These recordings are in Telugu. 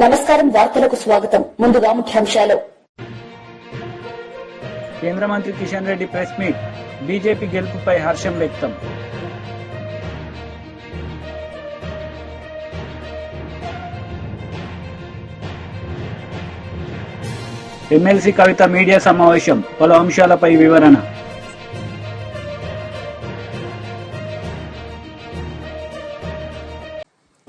నమస్కారం, వార్తలకు స్వాగతం. ముందుగా ముఖ్యాంశాలు. కేంద్ర మంత్రి Kishan Reddy press meet. BJP గెలుపుపై హర్షం వ్యక్తం. ఎమ్మెల్సీ కవిత మీడియా సమావేశం. పలు అంశాలపై వివరణ.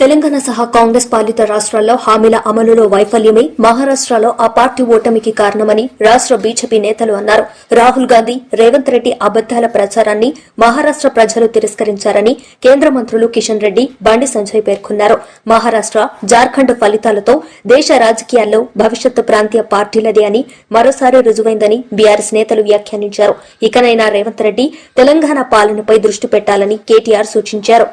తెలంగాణ సహా కాంగ్రెస్ పాలిత రాష్ట్రాల్లో హామీల అమలులో వైఫల్యమే మహారాష్టలో ఆ పార్టీ ఓటమికి కారణమని రాష్ట బీజేపీ నేతలు అన్నారు. రాహుల్ గాంధీ, రేవంత్ రెడ్డి అబద్దాల ప్రచారాన్ని మహారాష్ట ప్రజలు తిరస్కరించారని కేంద్ర మంత్రులు కిషన్ రెడ్డి, బండి సంజయ్ పేర్కొన్నారు. మహారాష్ట, జార్ఖండ్ ఫలితాలతో దేశ రాజకీయాల్లో భవిష్యత్తు ప్రాంతీయ పార్టీలదే అని మరోసారి రుజువైందని బీఆర్ఎస్ నేతలు వ్యాఖ్యానించారు. ఇకనైనా రేవంత్ రెడ్డి తెలంగాణ పాలనపై దృష్టి పెట్టాలని కేటీఆర్ సూచించారు.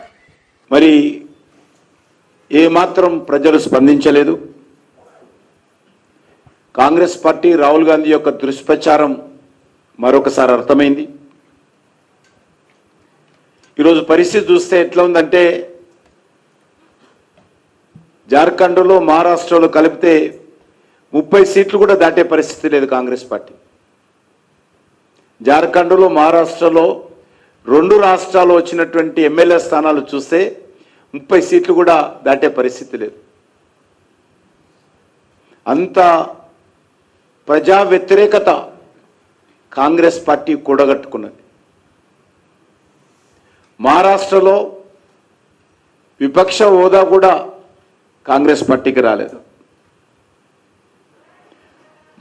ఏమాత్రం ప్రజలు స్పందించలేదు. కాంగ్రెస్ పార్టీ రాహుల్ గాంధీ యొక్క దుష్ప్రచారం మరొకసారి అర్థమైంది. ఈరోజు పరిస్థితి చూస్తే ఎట్లా ఉందంటే, జార్ఖండ్లో మహారాష్ట్రలో కలిపితే 30 సీట్లు కూడా దాటే పరిస్థితి లేదు కాంగ్రెస్ పార్టీ. జార్ఖండ్లో మహారాష్ట్రలో 2 రాష్ట్రాల్లో వచ్చినటువంటి ఎమ్మెల్యే స్థానాలు చూస్తే 30 సీట్లు కూడా దాటే పరిస్థితి లేదు. అంత ప్రజా వ్యతిరేకత కాంగ్రెస్ పార్టీ కూడగట్టుకున్నది. మహారాష్ట్రలో విపక్ష హోదా కూడా కాంగ్రెస్ పార్టీకి రాలేదు.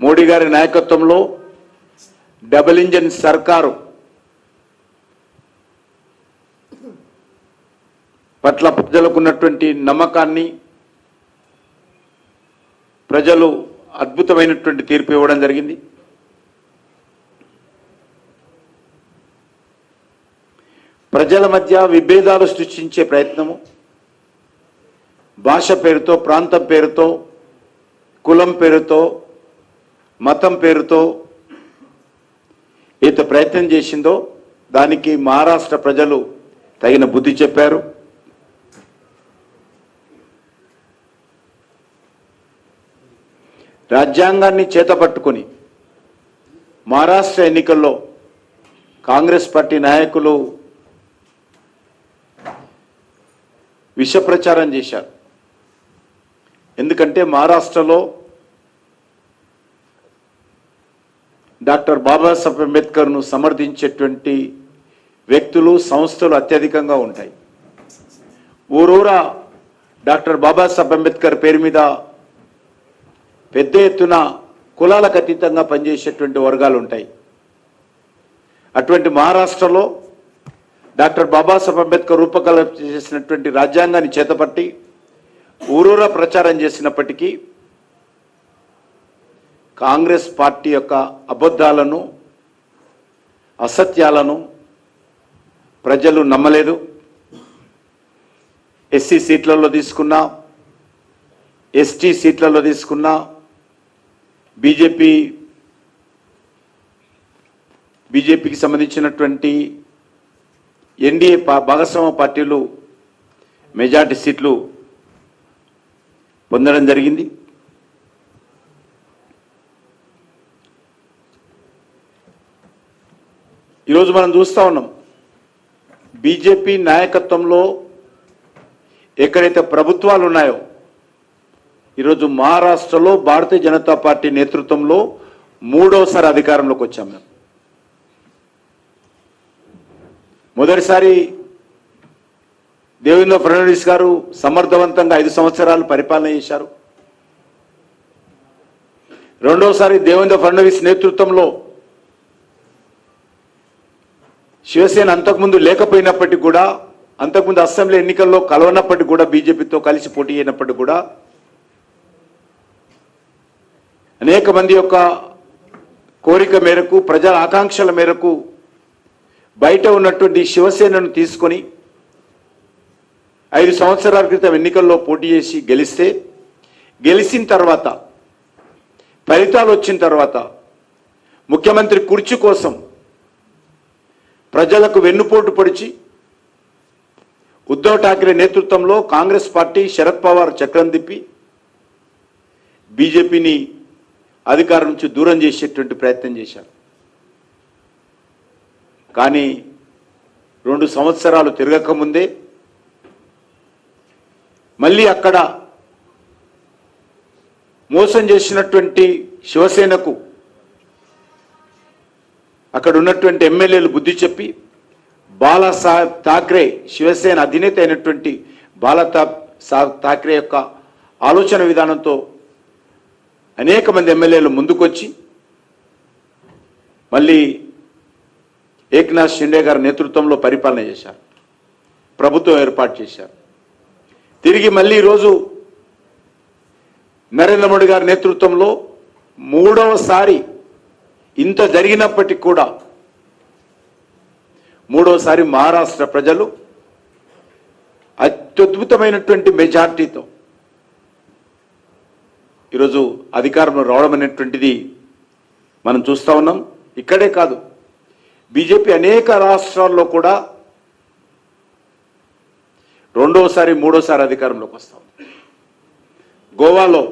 మోడీ గారి నాయకత్వంలో డబుల్ ఇంజిన్ సర్కారు పట్ల ప్రజలకు ఉన్నటువంటి నమ్మకాన్ని ప్రజలు అద్భుతమైనటువంటి తీర్పు ఇవ్వడం జరిగింది. ప్రజల మధ్య విభేదాలు సృష్టించే ప్రయత్నము, భాష పేరుతో, ప్రాంతం పేరుతో, కులం పేరుతో, మతం పేరుతో ఏదో ప్రయత్నం చేసిందో దానికి మహారాష్ట్ర ప్రజలు తగిన బుద్ధి చెప్పారు. రాజ్యాంగాన్ని చేతపట్టుకొని మహారాష్ట్ర ఎన్నికల్లో కాంగ్రెస్ పార్టీ నాయకులు విష ప్రచారం చేశారు. ఎందుకంటే మహారాష్ట్రలో డాక్టర్ బాబాసాహెబ్ అంబేద్కర్ను సమర్థించేటువంటి వ్యక్తులు, సంస్థలు అత్యధికంగా ఉంటాయి. ఊరూరా డాక్టర్ బాబాసాహెబ్ అంబేద్కర్ పేరు మీద పెద్ద ఎత్తున కులాలకు అతీతంగా పనిచేసేటువంటి వర్గాలు ఉంటాయి. అటువంటి మహారాష్ట్రలో డాక్టర్ బాబాసాహెబ్ అంబేద్కర్ రూపకల్పన చేసినటువంటి రాజ్యాంగాన్ని చేతపట్టి ఊరూరా ప్రచారం చేసినప్పటికీ కాంగ్రెస్ పార్టీ యొక్క అబద్ధాలను, అసత్యాలను ప్రజలు నమ్మలేదు. ఎస్సీ సీట్లలో తీసుకున్నా, ఎస్టీ సీట్లలో తీసుకున్నా, బీజేపీకి సంబంధించినటువంటి ఎన్డీఏ భాగస్వామ్య పార్టీలు మెజార్టీ సీట్లు పొందడం జరిగింది. ఈరోజు మనం చూస్తూ ఉన్నాం, బీజేపీ నాయకత్వంలో ఎక్కడైతే ప్రభుత్వాలు ఉన్నాయో, ఈరోజు మహారాష్ట్రలో భారతీయ జనతా పార్టీ నేతృత్వంలో 3వసారి అధికారంలోకి వచ్చాం. మేము మొదటిసారి దేవేంద్ర ఫడ్నవీస్ గారు సమర్థవంతంగా 5 సంవత్సరాలు పరిపాలన చేశారు. రెండోసారి దేవేంద్ర ఫడ్నవీస్ నేతృత్వంలో శివసేన అంతకుముందు లేకపోయినప్పటికీ కూడా, అంతకుముందు అసెంబ్లీ ఎన్నికల్లో కలవనప్పటికీ కూడా, బీజేపీతో కలిసి పోటీ అయినప్పటికీ కూడా అనేక మంది యొక్క కోరిక మేరకు, ప్రజల ఆకాంక్షల మేరకు బయట ఉన్నటువంటి శివసేనను తీసుకొని 5 సంవత్సరాల క్రితం ఎన్నికల్లో పోటీ చేసి గెలిచిన తర్వాత, ఫలితాలు వచ్చిన తర్వాత ముఖ్యమంత్రి కుర్చీ కోసం ప్రజలకు వెన్నుపోటు పొడిచి ఉద్ధవ్ ఠాక్రే నేతృత్వంలో కాంగ్రెస్ పార్టీ, శరద్ పవార్ చక్రం తిప్పి బీజేపీని అధికారం నుంచి దూరం చేసేటువంటి ప్రయత్నం చేశారు. కానీ 2 సంవత్సరాలు తిరగకముందే మళ్ళీ అక్కడ మోసం చేసినటువంటి శివసేనకు అక్కడ ఉన్నటువంటి ఎమ్మెల్యేలు బుద్ధి చెప్పి బాలాసాహెబ్ ఠాక్రే, శివసేన అధినేత అయినటువంటి బాలాసాహెబ్ ఠాక్రే యొక్క ఆలోచన విధానంతో అనేక మంది ఎమ్మెల్యేలు ముందుకొచ్చి మళ్ళీ ఏక్నాథ్ షిండే గారి నేతృత్వంలో పరిపాలన చేశారు, ప్రభుత్వం ఏర్పాటు చేశారు. తిరిగి మళ్ళీ ఈరోజు నరేంద్ర మోడీ గారి నేతృత్వంలో 3వసారి ఇంత జరిగినప్పటికీ కూడా 3వసారి మహారాష్ట్ర ప్రజలు అత్యద్భుతమైనటువంటి మెజార్టీతో ఈరోజు అధికారంలో రావడం అనేటువంటిది మనం చూస్తూ ఉన్నాం. ఇక్కడే కాదు, బీజేపీ అనేక రాష్ట్రాల్లో కూడా 2వసారి 3వసారి అధికారంలోకి వస్తాం. గోవాలో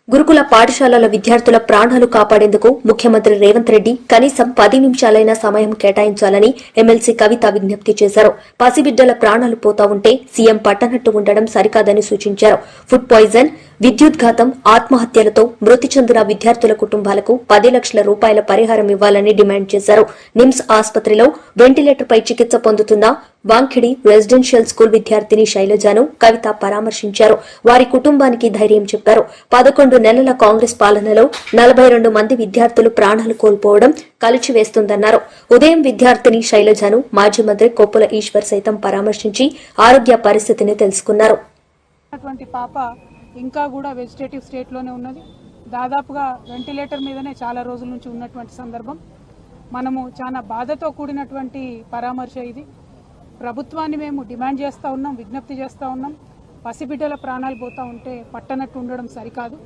గురుకుల పాఠశాలల విద్యార్థుల ప్రాణాలు కాపాడేందుకు ముఖ్యమంత్రి రేవంత్ రెడ్డి కనీసం 10 నిమిషాలైనా సమయం కేటాయించాలని ఎమ్మెల్సీ కవిత విజ్ఞప్తి చేశారు. పసిబిడ్డల ప్రాణాలు పోతా ఉంటే సీఎం పట్టనట్టు ఉండడం సరికాదని సూచించారు. ఫుడ్ పాయిజన్, విద్యుద్ఘాతం, ఆత్మహత్యలతో మృతి చెందిన విద్యార్థుల కుటుంబాలకు 10 లక్షల రూపాయల పరిహారం ఇవ్వాలని డిమాండ్ చేశారు. నిమ్స్ ఆసుపత్రిలో వెంటిలేటర్పై చికిత్స పొందుతున్న వాంఖిడి రెసిడెన్షియల్ స్కూల్ విద్యార్థిని శైలజను కవిత పరామర్శించారు. వారి కుటుంబానికి ధైర్యం చెప్పారు. 11 నెలల కాంగ్రెస్ పాలనలో 42 మంది విద్యార్థులు ప్రాణాలు కోల్పోవడం కలిచివేస్తుందన్నారు. ఉదయం విద్యార్థిని శైలజను మాజీ మంత్రి కొప్పుల ఈశ్వర్ సైతం పరామర్శించి ఆరోగ్య పరిస్థితిని తెలుసుకున్నారు. పాప ఇంకా కూడా వెజిటేటివ్ స్టేట్లోనే ఉన్నది. దాదాపుగా వెంటిలేటర్ మీదనే చాలా రోజుల నుంచి ఉన్నటువంటి సందర్భం. మనము చాలా బాధతో కూడినటువంటి పరామర్శ ఇది. ప్రభుత్వాన్ని మేము డిమాండ్ చేస్తూ ఉన్నాం, విజ్ఞప్తి చేస్తూ ఉన్నాం. పసిబిడ్డల ప్రాణాలు పోతూ ఉంటే పట్టనట్టు ఉండడం సరికాదు.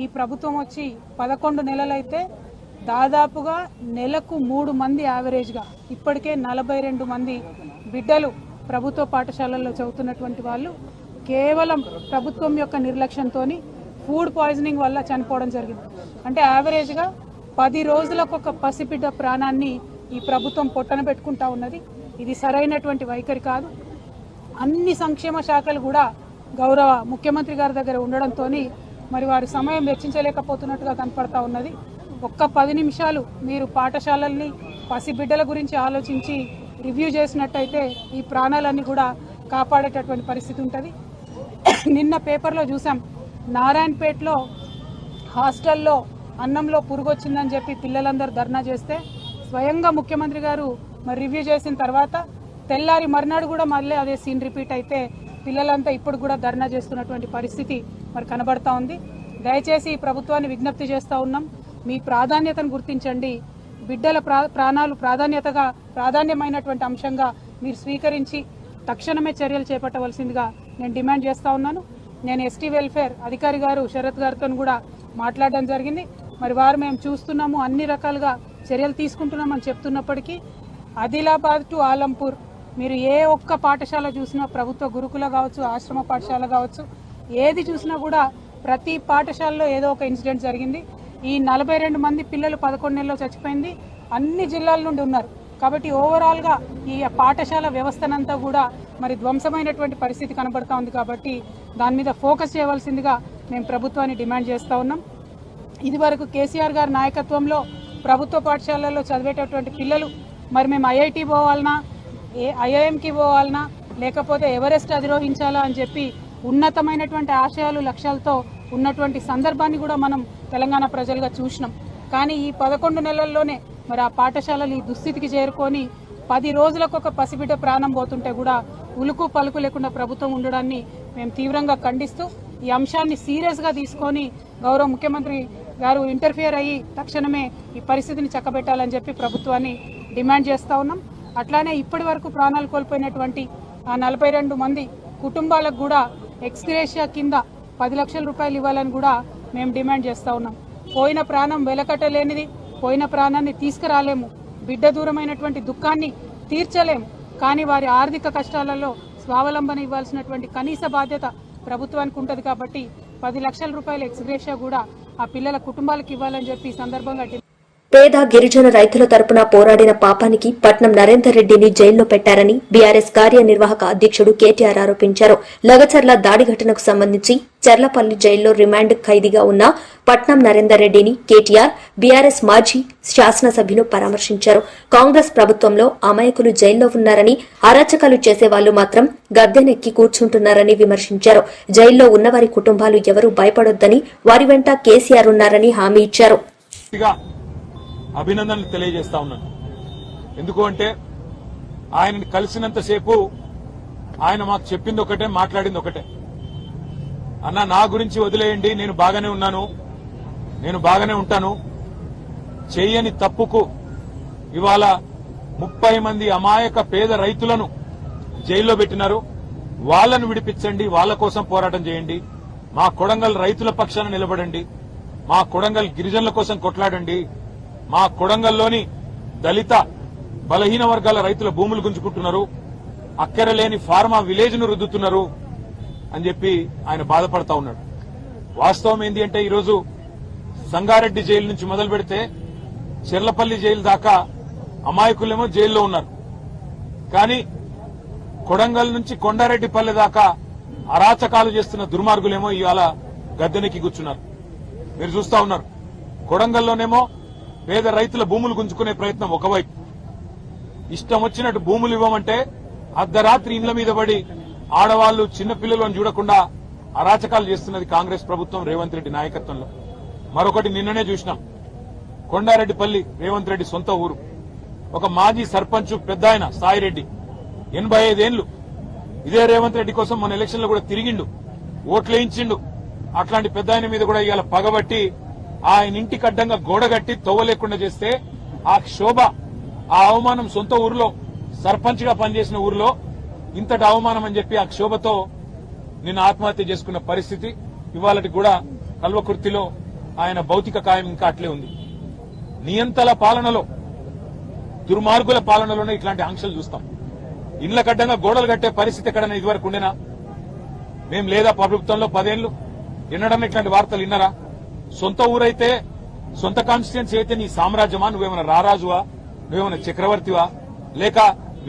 ఈ ప్రభుత్వం వచ్చి 11 నెలలైతే దాదాపుగా నెలకు 3 మంది యావరేజ్గా ఇప్పటికే 42 మంది బిడ్డలు ప్రభుత్వ పాఠశాలల్లో చదువుతున్నటువంటి వాళ్ళు కేవలం ప్రభుత్వం యొక్క నిర్లక్ష్యంతో ఫుడ్ పాయిజనింగ్ వల్ల చనిపోవడం జరిగింది. అంటే యావరేజ్గా 10 రోజులకు ఒక పసిబిడ్డ ప్రాణాన్ని ఈ ప్రభుత్వం పొట్టన పెట్టుకుంటా ఉన్నది. ఇది సరైనటువంటి వైఖరి కాదు. అన్ని సంక్షేమ శాఖలు కూడా గౌరవ ముఖ్యమంత్రి గారి దగ్గర ఉండడంతో మరి వారి సమయం వెచ్చించలేకపోతున్నట్టుగా కనపడతా ఉన్నది. ఒక్క 10 నిమిషాలు మీరు పాఠశాలల్ని పసిబిడ్డల గురించి ఆలోచించి రివ్యూ చేసినట్టయితే ఈ ప్రాణాలన్నీ కూడా కాపాడేటటువంటి పరిస్థితి ఉంటుంది. నిన్న పేపర్లో చూసాం, నారాయణపేటలో హాస్టల్లో అన్నంలో పురుగొచ్చిందని చెప్పి పిల్లలందరూ ధర్నా చేస్తే స్వయంగా ముఖ్యమంత్రి గారు మరి రివ్యూ చేసిన తర్వాత తెల్లారి మర్నాడు కూడా మళ్ళీ అదే సీన్ రిపీట్ అయితే పిల్లలంతా ఇప్పుడు కూడా ధర్నా చేస్తున్నటువంటి పరిస్థితి మరి కనబడతా ఉంది. దయచేసి ఈ ప్రభుత్వాన్ని విజ్ఞప్తి చేస్తూ ఉన్నాం, మీ ప్రాధాన్యతను గుర్తించండి. బిడ్డల ప్రాణాలు ప్రాధాన్యమైనటువంటి అంశంగా మీరు స్వీకరించి తక్షణమే చర్యలు చేపట్టవలసిందిగా నేను డిమాండ్ చేస్తూ ఉన్నాను. నేను ఎస్టీ వెల్ఫేర్ అధికారి గారు శరత్ గారితో కూడా మాట్లాడడం జరిగింది. మరి వారు మేము చూస్తున్నాము, అన్ని రకాలుగా చర్యలు తీసుకుంటున్నామని చెప్తున్నప్పటికీ ఆదిలాబాద్ టు ఆలంపూర్ మీరు ఏ ఒక్క పాఠశాల చూసినా, ప్రభుత్వ గురుకుల కావచ్చు, ఆశ్రమ పాఠశాల కావచ్చు, ఏది చూసినా కూడా ప్రతి పాఠశాలలో ఏదో ఒక ఇన్సిడెంట్ జరిగింది. ఈ 42 మంది పిల్లలు 11 నెలల్లో చచ్చిపోయింది అన్ని జిల్లాల నుండి ఉన్నారు. కాబట్టి ఓవరాల్గా ఈ పాఠశాల వ్యవస్థనంతా కూడా మరి ధ్వంసమైనటువంటి పరిస్థితి కనబడతా ఉంది. కాబట్టి దాని మీద ఫోకస్ చేయవలసిందిగా మేము ప్రభుత్వాన్ని డిమాండ్ చేస్తూ ఉన్నాం. ఇదివరకు కేసీఆర్ గారి నాయకత్వంలో ప్రభుత్వ పాఠశాలల్లో చదివేటటువంటి పిల్లలు మరి మేము ఐఐటి పోవాలన్నా, ఐఐఎంకి పోవాలన్నా, లేకపోతే ఎవరెస్ట్ అధిరోహించాలా అని చెప్పి ఉన్నతమైనటువంటి ఆశయాలు లక్ష్యాలతో ఉన్నటువంటి సందర్భాన్ని కూడా మనం తెలంగాణ ప్రజలుగా చూసినాం. కానీ ఈ 11 నెలల్లోనే మరి ఆ పాఠశాలలు ఈ దుస్థితికి చేరుకొని 10 రోజులకు ఒక పసిబిడ్డ ప్రాణం పోతుంటే కూడా ఉలుకు పలుకు లేకుండా ప్రభుత్వం ఉండడాన్ని మేము తీవ్రంగా ఖండిస్తూ ఈ అంశాన్ని సీరియస్గా తీసుకొని గౌరవ ముఖ్యమంత్రి గారు ఇంటర్ఫియర్ అయ్యి తక్షణమే ఈ పరిస్థితిని చక్కబెట్టాలని చెప్పి ప్రభుత్వాన్ని డిమాండ్ చేస్తూ ఉన్నాం. అట్లానే ఇప్పటి వరకు ప్రాణాలు కోల్పోయినటువంటి ఆ 42 మంది కుటుంబాలకు కూడా ఎక్స్గ్రేషియా కింద 10 లక్షల రూపాయలు ఇవ్వాలని కూడా మేము డిమాండ్ చేస్తూ ఉన్నాం. పోయిన ప్రాణం వెలకట్టలేనిది, పోయిన ప్రాణాన్ని తీసుకురాలేము, బిడ్డ దూరమైనటువంటి దుఃఖాన్ని తీర్చలేము. కానీ వారి ఆర్థిక కష్టాలలో స్వావలంబన ఇవ్వాల్సినటువంటి కనీస బాధ్యత ప్రభుత్వానికి ఉంటుంది. కాబట్టి 10 లక్షల రూపాయల ఎక్స్గ్రేషియా కూడా ఆ పిల్లల కుటుంబాలకు ఇవ్వాలని చెప్పి ఈ సందర్భంగా పేద గిరిజన రైతుల తరపున పోరాడిన పాపానికి పట్నం నరేందర్ రెడ్డిని జైల్లో పెట్టారని బీఆర్ఎస్ కార్యనిర్వాహక అధ్యక్షుడు కేటీఆర్ ఆరోపించారు. లగచర్ల దాడి ఘటనకు సంబంధించి చర్లపల్లి జైల్లో రిమాండ్ ఖైదీగా ఉన్న పట్నం నరేందర్ రెడ్డిని కేటీఆర్ బీఆర్ఎస్ మాజీ శాసనసభ్యులు పరామర్శించారు. కాంగ్రెస్ ప్రభుత్వంలో అమాయకులు జైల్లో ఉన్నారని, అరాచకాలు చేసేవాళ్లు మాత్రం గద్దెనెక్కి కూర్చుంటున్నారని విమర్శించారు. జైల్లో ఉన్నవారి కుటుంబాలు ఎవరూ భయపడొద్దని, వారి వెంట కేసీఆర్ ఉన్నారని హామీ ఇచ్చారు. అభినందనలు తెలియజేస్తా ఉన్నాను. ఎందుకు అంటే ఆయనని కలిసినంతసేపు ఆయన మాకు చెప్పింది ఒకటే, మాట్లాడింది ఒకటే. అన్న, నా గురించి వదిలేయండి, నేను బాగానే ఉన్నాను, నేను బాగానే ఉంటాను. చెయ్యని తప్పుకు ఇవాళ 30 మంది అమాయక పేద రైతులను జైల్లో పెట్టినారు. వాళ్లను విడిపించండి, వాళ్ల కోసం పోరాటం చేయండి. మా కొడంగల్ రైతుల పక్షాన నిలబడండి, మా కొడంగల్ గిరిజనుల కోసం కొట్లాడండి. మా కొడంగల్లోని దళిత బలహీన వర్గాల రైతుల భూములు గుంజుకుంటున్నారు, అక్కరలేని ఫార్మా విలేజ్ ను రుద్దుతున్నారు అని చెప్పి ఆయన బాధపడతా ఉన్నాడు. వాస్తవం ఏంటి అంటే ఈరోజు సంగారెడ్డి జైలు నుంచి మొదలు పెడితే చెర్లపల్లి జైలు దాకా అమాయకులేమో జైల్లో ఉన్నారు. కానీ కొడంగల్ నుంచి కొండారెడ్డిపల్లె దాకా అరాచకాలు చేస్తున్న దుర్మార్గులేమో ఇవాళ గద్దెనెక్కి కూర్చున్నారు. మీరు చూస్తా ఉన్నారు. కొడంగల్లోనేమో పేద రైతుల భూములు గుంజుకునే ప్రయత్నం ఒకవైపు, ఇష్టం వచ్చినట్టు భూములు ఇవ్వమంటే అర్ధరాత్రి ఇండ్ల మీద పడి ఆడవాళ్లు చిన్నపిల్లలను చూడకుండా అరాచకాలు చేస్తున్నది కాంగ్రెస్ ప్రభుత్వం రేవంత్ రెడ్డి నాయకత్వంలో. మరొకటి నిన్ననే చూసినాం. కొండారెడ్డిపల్లి రేవంత్ రెడ్డి సొంత ఊరు. ఒక మాజీ సర్పంచ్ పెద్ద ఆయన సాయిరెడ్డి 85 ఏళ్లు ఇదే రేవంత్ రెడ్డి కోసం మన ఎలక్షన్ లో కూడా తిరిగిండు, ఓట్లేయించిండు. అట్లాంటి పెద్ద ఆయన మీద కూడా ఇవాళ పగబట్టి ఆయన ఇంటికి అడ్డంగా గోడ కట్టి తవ్వలేకుండా చేస్తే ఆ క్షోభ, ఆ అవమానం సొంత ఊరిలో సర్పంచ్ గా పనిచేసిన ఊరిలో ఇంతటి అవమానం అని చెప్పి ఆ క్షోభతో నిన్న ఆత్మహత్య చేసుకున్న పరిస్థితి ఇవాళకి కూడా కల్వకుర్తిలో ఆయన భౌతిక కాయం ఇంకా అట్లే ఉంది. నియంతల పాలనలో, దుర్మార్గుల పాలనలోనే ఇట్లాంటి ఆంక్షలు చూస్తాం. ఇండ్ల కడ్డంగా గోడలు కట్టే పరిస్థితి ఎక్కడైనా ఇదివరకు ఉండేనా? మేం లేదా ప్రభుత్వంలో 10 ఏళ్లు ఎన్నడన్నా ఇట్లాంటి వార్తలు విన్నారా? సొంత ఊరైతే, సొంత కాన్స్టిట్యున్సీ అయితే నీ సామ్రాజ్యమా? నువ్వేమైనా రారాజువా? నువ్వేమైనా చక్రవర్తివా? లేక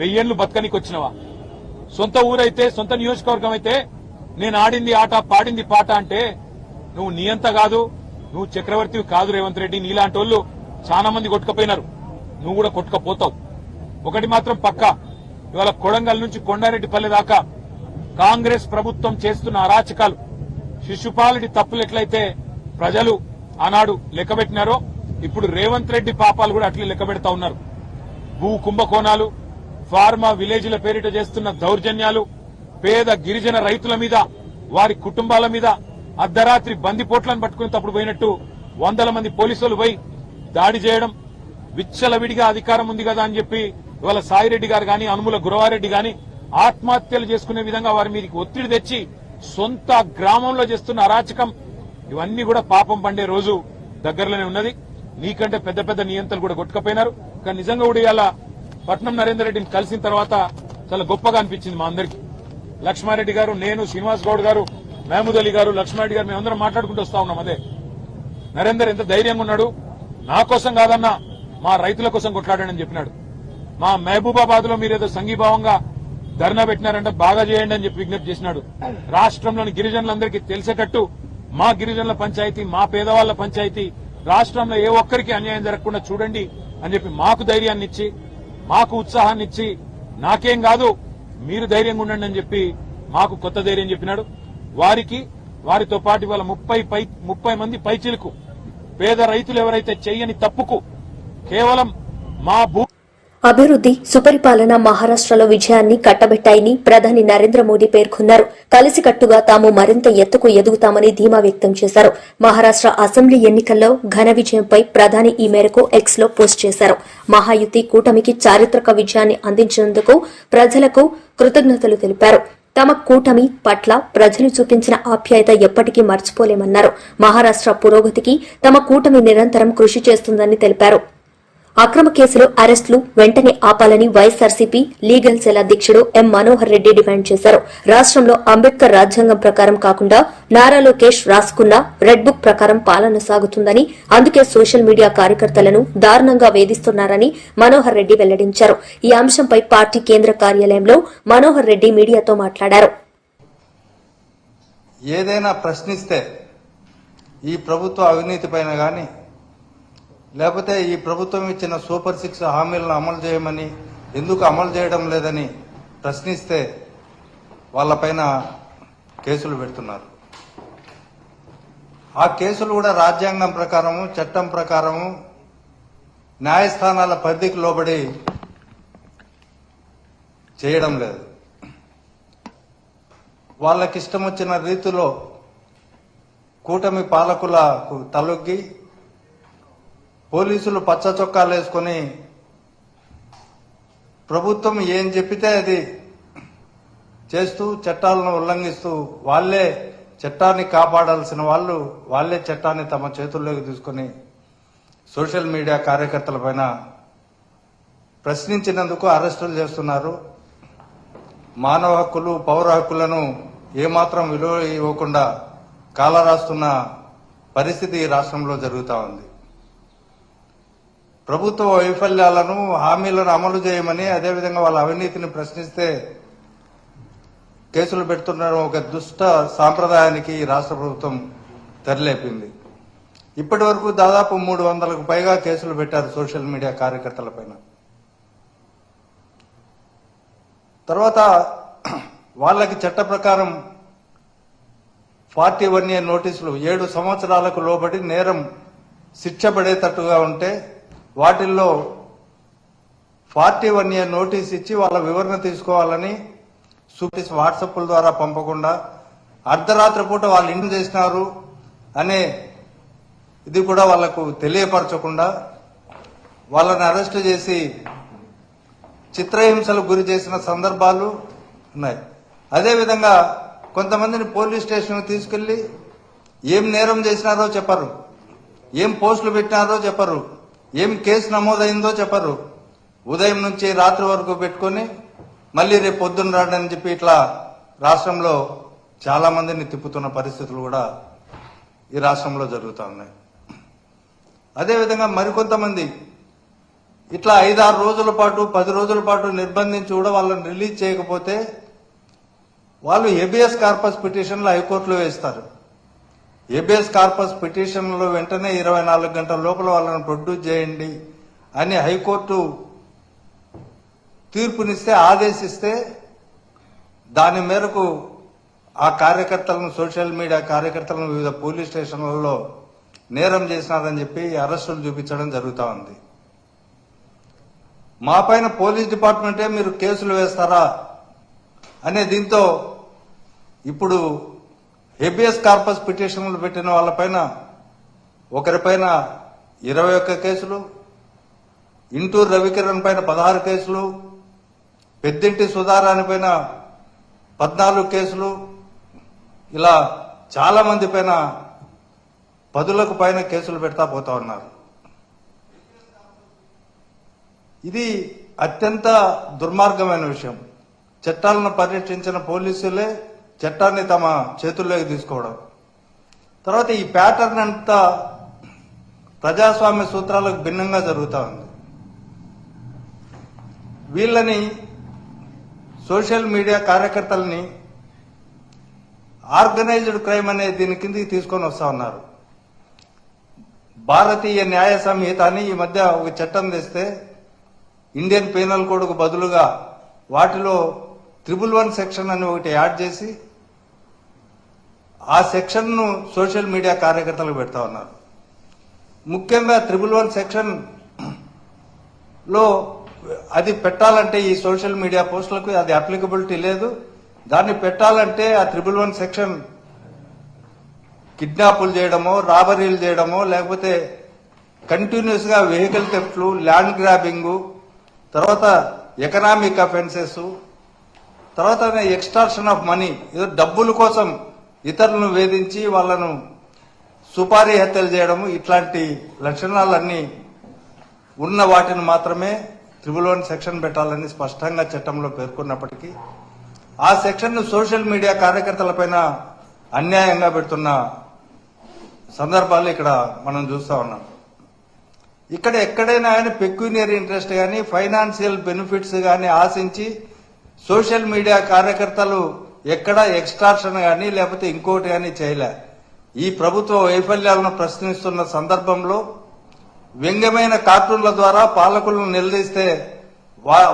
1000 ఏళ్లు బతకనికి వచ్చినవా? సొంత ఊరైతే, సొంత నియోజకవర్గం అయితే నేను ఆడింది ఆట, పాడింది పాట అంటే నువ్వు నియంత కాదు, నువ్వు చక్రవర్తివి కాదు రేవంత్ రెడ్డి. నీలాంటి వాళ్ళు చాలా మంది కొట్టుకపోయినారు, నువ్వు కూడా కొట్టుకపోతావు. ఒకటి మాత్రం పక్కా, ఇవాళ కొడంగల్ నుంచి కొండారెడ్డిపల్లె దాకా కాంగ్రెస్ ప్రభుత్వం చేస్తున్న అరాచకాలు, శిశుపాలుడి తప్పులు ఎట్లయితే ప్రజలు ఆనాడు లెక్కబెట్టినారో ఇప్పుడు రేవంత్ రెడ్డి పాపాలు కూడా అట్లే లెక్కబెడతా ఉన్నారు. భూ కుంభకోణాలు, ఫార్మా విలేజ్ల పేరిట చేస్తున్న దౌర్జన్యాలు, పేద గిరిజన రైతుల మీద, వారి కుటుంబాల మీద అర్ధరాత్రి బందిపోట్లను పట్టుకునేటప్పుడు పోయినట్టు 100 మంది పోలీసులు పోయి దాడి చేయడం, విచ్చలవిడిగా అధికారం ఉంది కదా అని చెప్పి ఇవాళ సాయిరెడ్డి గారు గాని, అనుముల గురవారెడ్డి గాని ఆత్మహత్యలు చేసుకునే విధంగా వారి మీదకి ఒత్తిడి తెచ్చి సొంత గ్రామంలో చేస్తున్న అరాచకం, ఇవన్నీ కూడా పాపం పండే రోజు దగ్గరలోనే ఉన్నది. నీకంటే పెద్ద పెద్ద నియంత్రణలు కూడా కొట్టుకపోయినారు. కానీ నిజంగా కూడా ఇవాళ పట్నం నరేందర్ రెడ్డిని కలిసిన తర్వాత చాలా గొప్పగా అనిపించింది మా అందరికీ. లక్ష్మారెడ్డి గారు, నేను, శ్రీనివాస్ గౌడ్ గారు, మహమూద్ అలీ గారు, లక్ష్మారెడ్డి గారు మేమందరం మాట్లాడుకుంటూ వస్తా ఉన్నాం. అదే నరేందర్ ఎంత ధైర్యంగా ఉన్నాడు, నా కోసం కాదన్నా మా రైతుల కోసం కొట్లాడాడని చెప్పినాడు. మా మహబూబాబాద్ లో మీరేదో సంఘీభావంగా ధర్నా పెట్టినారంటే బాగా చేయండి అని చెప్పి విజ్ఞప్తి చేసినాడు. రాష్ట్రంలోని గిరిజనులందరికీ తెలిసేటట్టు మా గిరిజనుల పంచాయతీ, మా పేదవాళ్ల పంచాయతీ, రాష్ట్రంలో ఏ ఒక్కరికి అన్యాయం జరగకుండా చూడండి అని చెప్పి మాకు ధైర్యాన్ని ఇచ్చి, మాకు ఉత్సాహాన్ని ఇచ్చి, నాకేం కాదు మీరు ధైర్యంగా ఉండండి అని చెప్పి మాకు కొత్త ధైర్యం చెప్పినాడు. వారితో పాటు ఇవాళ 30 మంది పైచిలకు పేద రైతులు ఎవరైతే చెయ్యని తప్పుకు కేవలం మా అభివృద్ది, సుపరిపాలన మహారాష్ట్రలో విజయాన్ని కట్టబెట్టాయని ప్రధాని నరేంద్ర మోదీ పేర్కొన్నారు. కలిసికట్టుగా తాము మరింత ఎత్తుకు ఎదుగుతామని ధీమా వ్యక్తం చేశారు. మహారాష్ట్ర అసెంబ్లీ ఎన్నికల్లో ఘన విజయంపై ప్రధాని ఈ మేరకు ఎక్స్ లో పోస్ట్ చేశారు. మహాయుతి కూటమికి చారిత్రక విజయాన్ని అందించినందుకు ప్రజలకు కృతజ్ఞతలు తెలిపారు. తమ కూటమి పట్ల ప్రజలు చూపించిన ఆప్యాయత ఎప్పటికీ మర్చిపోలేమన్నారు. మహారాష్ట్ర పురోగతికి తమ కూటమి నిరంతరం కృషి చేస్తుందని తెలిపారు. అక్రమ కేసులో అరెస్టులు వెంటనే ఆపాలని వైఎస్సార్సీపీ లీగల్ సెల్ అధ్యకుడు ఎం మనోహర్ రెడ్డి డిమాండ్ చేశారు. రాష్టంలో అంబేద్కర్ రాజ్యాంగం ప్రకారం కాకుండా నారా లోకేష్ రాసుకున్న రెడ్ బుక్ ప్రకారం పాలన సాగుతుందని, అందుకే సోషల్ మీడియా కార్యకర్తలను దారుణంగా వేధిస్తున్నారని మనోహర్ రెడ్డి వెల్లడించారు. ఈ అంశంపై పార్టీ కేంద్ర కార్యాలయంలో మనోహర్ రెడ్డి మీడియాతో మాట్లాడారు. ఏదైనా ప్రశ్నిస్తే ఈ ప్రభుత్వ అవినీతి పైన గాని లేకపోతే ఈ ప్రభుత్వం ఇచ్చిన సూపర్ 6 హామీలను అమలు చేయమని ఎందుకు అమలు చేయడం లేదని ప్రశ్నిస్తే వాళ్ళపైన కేసులు పెడుతున్నారు. ఆ కేసులు కూడా రాజ్యాంగం ప్రకారము చట్టం ప్రకారము న్యాయస్థానాల పరిధికి లోబడి చేయడం లేదు. వాళ్ళకిష్టం వచ్చిన రీతిలో కూటమి పాలకులకు తలొగ్గి పోలీసులు పచ్చ చొక్కాలు వేసుకుని ప్రభుత్వం ఏం చెప్పితే అది చేస్తూ చట్టాలను ఉల్లంఘిస్తూ వాళ్లే చట్టాన్ని కాపాడాల్సిన వాళ్ళు వాళ్లే చట్టాన్ని తమ చేతుల్లోకి తీసుకుని సోషల్ మీడియా కార్యకర్తలపైన ప్రశ్నించినందుకు అరెస్టులు చేస్తున్నారు. మానవ హక్కులు పౌర హక్కులను ఏమాత్రం విలువ ఇవ్వకుండా కాలరాస్తున్న పరిస్థితి ఈ రాష్ట్రంలో జరుగుతూ ఉంది. ప్రభుత్వ వైఫల్యాలను హామీలను అమలు చేయమని అదేవిధంగా వాళ్ళ అవినీతిని ప్రశ్నిస్తే కేసులు పెడుతుండడం ఒక దుష్ట సాంప్రదాయానికి ఈ రాష్ట్ర ప్రభుత్వం తెరలేపింది. ఇప్పటి వరకు దాదాపు 300కు పైగా కేసులు పెట్టారు సోషల్ మీడియా కార్యకర్తలపైన. తర్వాత వాళ్ళకి చట్ట ప్రకారం 41A నోటీసులు 7 సంవత్సరాలకు లోబడి నేరం శిక్ష పడేటట్టుగా ఉంటే వాటిల్లో 41A నోటీస్ ఇచ్చి వాళ్ళ వివరణ తీసుకోవాలని వాట్సాప్ల ద్వారా పంపకుండా అర్ధరాత్రి పూట వాళ్ళు ఇంటి చేసినారు అనే ఇది కూడా వాళ్లకు తెలియపరచకుండా వాళ్ళని అరెస్టు చేసి చిత్రహింసలకు గురి చేసిన సందర్భాలు ఉన్నాయి. అదేవిధంగా కొంతమందిని పోలీస్ స్టేషన్ తీసుకెళ్లి ఏం నేరం చేసినారో చెప్పరు, ఏం పోస్టులు పెట్టినారో చెప్పరు, ఏం కేసు నమోదైందో చెప్పరు. ఉదయం నుంచి రాత్రి వరకు పెట్టుకుని మళ్లీ రేపు పొద్దున్న రాడని చెప్పి ఇట్లా రాష్ట్రంలో చాలా మందిని తిప్పుతున్న పరిస్థితులు కూడా ఈ రాష్ట్రంలో జరుగుతూ ఉన్నాయి. అదేవిధంగా మరికొంతమంది ఇట్లా 5-6 రోజుల పాటు 10 రోజుల పాటు నిర్బంధించి కూడా వాళ్ళని రిలీజ్ చేయకపోతే వాళ్ళు హెబియస్ కార్పస్ పిటిషన్లు హైకోర్టులో వేస్తారు. హెబియస్ కార్పస్ పిటిషన్లో వెంటనే 24 గంటల లోపల వాళ్ళని ప్రొడ్యూస్ చేయండి అని హైకోర్టు తీర్పునిస్తే ఆదేశిస్తే దాని మేరకు ఆ కార్యకర్తలను సోషల్ మీడియా కార్యకర్తలను వివిధ పోలీస్ స్టేషన్లలో నేరం చేసినారని చెప్పి అరెస్టులు చూపించడం జరుగుతూ ఉంది. మా పైన పోలీస్ డిపార్ట్మెంటే మీరు కేసులు వేస్తారా అనే దీంతో ఇప్పుడు హెబియస్ కార్పస్ పిటిషన్లు పెట్టిన వాళ్ళపైన ఒకరిపైన 21 కేసులు, ఇంటూరు రవికిరణ్ పైన 16 కేసులు, పెద్దింటి సుధారాణి పైన 14 కేసులు, ఇలా చాలా మంది పైన 10లకు పైన కేసులు పెడతా పోతా ఉన్నారు. ఇది అత్యంత దుర్మార్గమైన విషయం. చట్టాలను పరిరక్షించిన పోలీసులే చట్టాన్ని తమ చేతుల్లోకి తీసుకోవడం. తర్వాత ఈ ప్యాటర్న్ అంతా ప్రజాస్వామ్య సూత్రాలకు భిన్నంగా జరుగుతూ ఉంది. వీళ్ళని సోషల్ మీడియా కార్యకర్తలని ఆర్గనైజ్డ్ క్రైమ్ అనే దీని కిందకి తీసుకొని వస్తా ఉన్నారు. భారతీయ న్యాయ సంహిత అని ఈ మధ్య ఒక చట్టం తెస్తే ఇండియన్ పీనల్ కోడ్ కు బదులుగా వాటిలో 111 సెక్షన్ అని ఒకటి యాడ్ చేసి ఆ సెక్షన్ ను సోషల్ మీడియా కార్యకర్తలకు పెడతా ఉన్నారు. ముఖ్యంగా 111 సెక్షన్ లో అది పెట్టాలంటే ఈ సోషల్ మీడియా పోస్టులకు అది అప్లికబిలిటీ లేదు. దాన్ని పెట్టాలంటే ఆ 111 సెక్షన్ కిడ్నాపులు చేయడమో, రాబరీలు చేయడమో, లేకపోతే కంటిన్యూస్ గా వెహికల్ థెఫ్ట్లు, ల్యాండ్ గ్రాబింగ్, తర్వాత ఎకనామిక్ అఫెన్సెస్, తర్వాత ఎక్స్టార్షన్ ఆఫ్ మనీ, ఏదో డబ్బుల కోసం ఇతరులను వేధించి వాళ్లను సుపారీ హత్యలు చేయడము, ఇట్లాంటి లక్షణాలన్నీ ఉన్న వాటిని మాత్రమే 111 సెక్షన్ పెట్టాలని స్పష్టంగా చట్టంలో పేర్కొన్నప్పటికీ ఆ సెక్షన్ ను సోషల్ మీడియా కార్యకర్తలపైన అన్యాయంగా పెడుతున్న సందర్భాలు ఇక్కడ మనం చూస్తా ఉన్నాం. ఇక్కడ ఎక్కడైనా కానీ పెక్యూనియరీ ఇంట్రెస్ట్ కానీ ఫైనాన్షియల్ బెనిఫిట్స్ కానీ ఆశించి సోషల్ మీడియా కార్యకర్తలు ఎక్కడ ఎక్స్ట్రాక్షన్ కానీ లేకపోతే ఇంకోటి కానీ చేయలే. ఈ ప్రభుత్వ వైఫల్యాలను ప్రశ్నిస్తున్న సందర్భంలో వ్యంగ్యమైన కార్టూన్ల ద్వారా పాలకులను నిలదీస్తే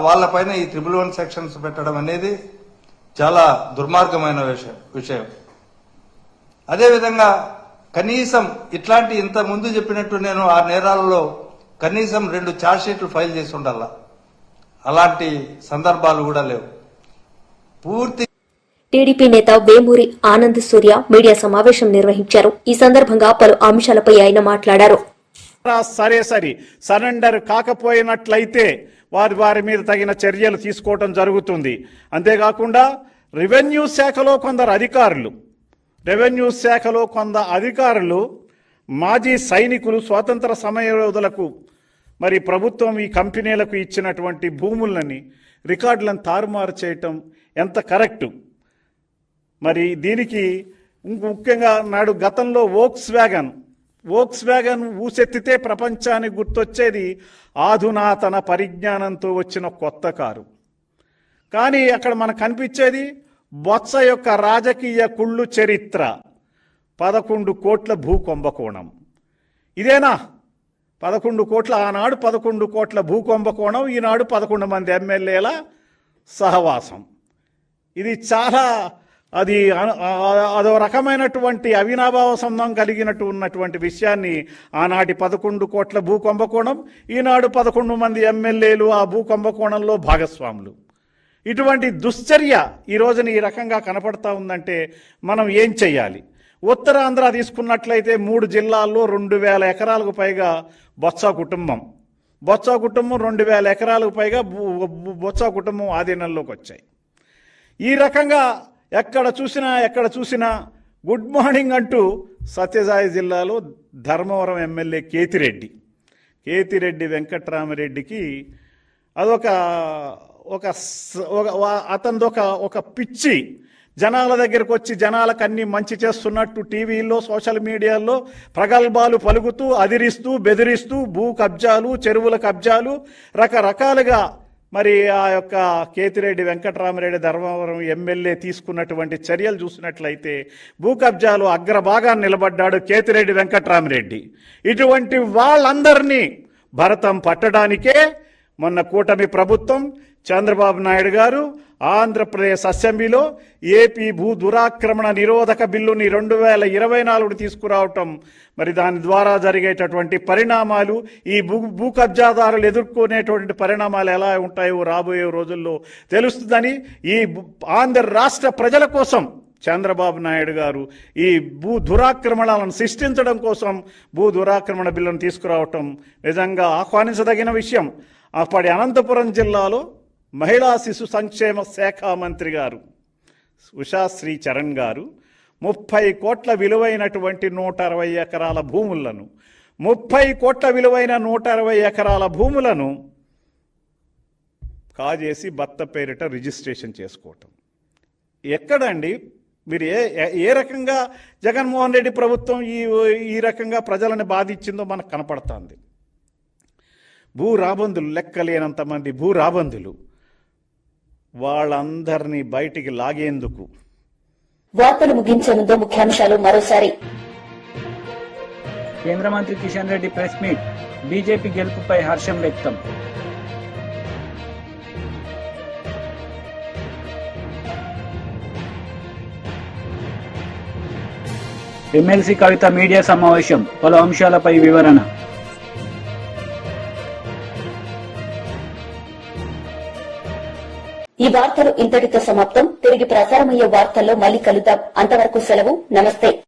వాళ్లపైన ఈ 111 సెక్షన్స్ పెట్టడం అనేది చాలా దుర్మార్గమైన విషయం. అదేవిధంగా కనీసం ఇట్లాంటి ఇంత ముందు చెప్పినట్టు నేను ఆ నేరాలలో కనీసం 2 ఛార్జ్షీట్లు ఫైల్ చేసి ఉండాల. అలాంటి సందర్భాలు కూడా లేవు. పూర్తి టీడీపీ నేత వేమూరి ఆనంద్ సూర్య మీడియా సమావేశం నిర్వహించారు. ఈ సందర్భంగా పలు అంశాలపై ఆయన మాట్లాడారు. సరే సరెండర్ కాకపోయినట్లయితే వారి మీద తగిన చర్యలు తీసుకోవడం జరుగుతుంది. అంతేకాకుండా రెవెన్యూ శాఖలో కొందరు అధికారులు మాజీ సైనికులు స్వాతంత్ర సమరయోధులకు మరి ప్రభుత్వం ఈ కంపెనీలకు ఇచ్చినటువంటి భూములని రికార్డులను తారుమారు చేయటం ఎంత కరెక్టు? మరి దీనికి ముఖ్యంగా నాడు గతంలో వోక్స్ వ్యాగన్ ఊసెత్తితే ప్రపంచానికి గుర్తొచ్చేది ఆధునాతన పరిజ్ఞానంతో వచ్చిన కొత్త కారు. కానీ అక్కడ మనకు కనిపించేది బొత్స యొక్క రాజకీయ కుళ్ళు చరిత్ర, 11 కోట్ల భూ కుంభకోణం. ఇదేనా 11 కోట్ల? ఆనాడు 11 కోట్ల భూ కుంభకోణం, ఈనాడు 11 మంది ఎమ్మెల్యేల సహవాసం. ఇది చాలా అదో రకమైనటువంటి అవినాభావ సంబంధం కలిగినట్టు ఉన్నటువంటి విషయాన్ని ఆనాటి 11 కోట్ల భూ కుంభకోణం, ఈనాడు 11 మంది ఎమ్మెల్యేలు ఆ భూ కుంభకోణంలో భాగస్వాములు. ఇటువంటి దుశ్చర్య ఈ రోజున ఈ రకంగా కనపడతా ఉందంటే మనం ఏం చెయ్యాలి? ఉత్తరాంధ్ర తీసుకున్నట్లయితే 3 జిల్లాల్లో 2000 ఎకరాలకు పైగా బొత్స కుటుంబం 2000 ఎకరాలకు పైగా బొత్స కుటుంబం ఆధీనంలోకి వచ్చాయి. ఈ రకంగా ఎక్కడ చూసినా గుడ్ మార్నింగ్ అంటూ సత్యసాయి జిల్లాలో ధర్మవరం ఎమ్మెల్యే కేతిరెడ్డి వెంకట్రామరెడ్డికి అదొక ఒక పిచ్చి. జనాల దగ్గరకు వచ్చి జనాలకు అన్ని మంచి చేస్తున్నట్టు టీవీల్లో సోషల్ మీడియాలో ప్రగల్భాలు పలుకుతూ అదిరిస్తూ బెదిరిస్తూ భూ కబ్జాలు, చెరువుల కబ్జాలు రకరకాలుగా మరి ఆ యొక్క కేతిరెడ్డి వెంకట్రామరెడ్డి ధర్మవరం ఎమ్మెల్యే తీసుకున్నటువంటి చర్యలు చూసినట్లయితే భూ కబ్జాలు అగ్రభాగాన్ని నిలబడ్డాడు కేతిరెడ్డి వెంకట్రామరెడ్డి. ఇటువంటి వాళ్ళందరినీ భరతం పట్టడానికే మొన్న కూటమి ప్రభుత్వం చంద్రబాబు నాయుడు గారు ఆంధ్రప్రదేశ్ అసెంబ్లీలో ఏపీ భూ దురాక్రమణ నిరోధక బిల్లుని 2024 తీసుకురావటం, మరి దాని ద్వారా జరిగేటటువంటి పరిణామాలు, ఈ భూ కబ్జాదారులు ఎదుర్కొనేటువంటి పరిణామాలు ఎలా ఉంటాయో రాబోయే రోజుల్లో తెలుస్తుందని ఈ ఆంధ్ర రాష్ట్ర ప్రజల కోసం చంద్రబాబు నాయుడు గారు ఈ భూ దురాక్రమణలను సృష్టించడం కోసం భూ దురాక్రమణ బిల్లును తీసుకురావటం నిజంగా ఆహ్వానించదగిన విషయం. అప్పటి అనంతపురం జిల్లాలో మహిళా శిశు సంక్షేమ శాఖ మంత్రి గారు ఉషాశ్రీ చరణ్ గారు 30 కోట్ల విలువైనటువంటి 160 ఎకరాల భూములను 30 కోట్ల విలువైన 160 ఎకరాల భూములను కాజేసి భర్త పేరిట రిజిస్ట్రేషన్ చేసుకోవటం ఎక్కడండి? మీరు ఏ రకంగా జగన్మోహన్ రెడ్డి ప్రభుత్వం ఈ రకంగా ప్రజలను బాధించిందో మనకు కనపడుతుంది. భూ రాబందులు, లెక్కలేనంత మంది భూ రాబందులు, వాళ్ళందరినీ బయటికి లాగేందుకు. వార్తలు ముగించే ముందు ముఖ్యాంశాలు మరోసారి. కేంద్ర మంత్రి Kishan Reddy press meet, BJP గెలుపుపై హర్షం వ్యక్తం. ఎమ్మెల్సీ కవిత మీడియా సమావేశం, పలు అంశాలపై వివరణ. ఈ వార్తలు ఇంతటితో సమాప్తం. తిరిగి ప్రసారమయ్యే వార్తల్లో మళ్ళీ కలుద్దాం. అంతవరకు సెలవు. నమస్తే.